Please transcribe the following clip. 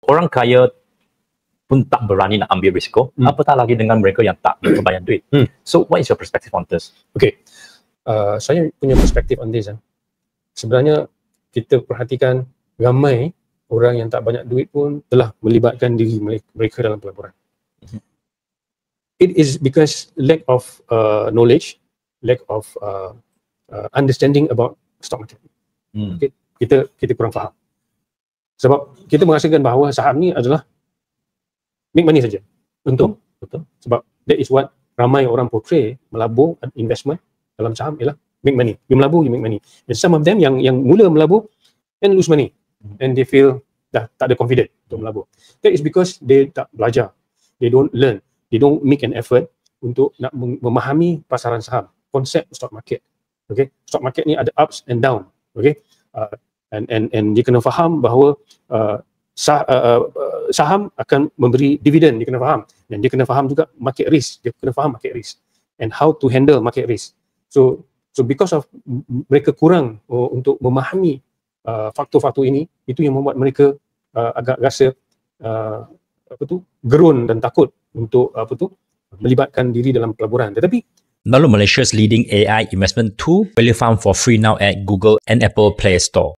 orang kaya pun tak berani nak ambil risiko, apatah lagi dengan mereka yang tak berbayar duit. So what is your perspective on this? Okay, saya punya perspektif on this. Sebenarnya kita perhatikan ramai orang yang tak banyak duit pun telah melibatkan diri mereka dalam pelaburan. It is because lack of knowledge, lack of understanding about stock market. Okay? Kita kurang faham. Sebab kita merasakan bahawa saham ni adalah make money saja. Betul. Sebab that is what ramai orang portray melabur investment dalam saham ialah make money. You melabur, you make money. And some of them yang mula melabur and lose money. And they feel dah tak ada confident untuk melabur. That is because they tak belajar. They don't learn. They don't make an effort untuk nak memahami pasaran saham, konsep stock market. Okay, stock market ni ada ups and down. Okay, and dia kena faham bahawa saham akan memberi dividen, dia kena faham, dan dia kena faham juga market risk, dia kena faham market risk and how to handle market risk. So because of mereka kurang untuk memahami faktor-faktor ini, itu yang membuat mereka agak rasa gerun dan takut untuk melibatkan diri dalam pelaburan. Tetapi download Malaysia's leading AI investment tool, Value Farm, for free now at Google and Apple Play Store.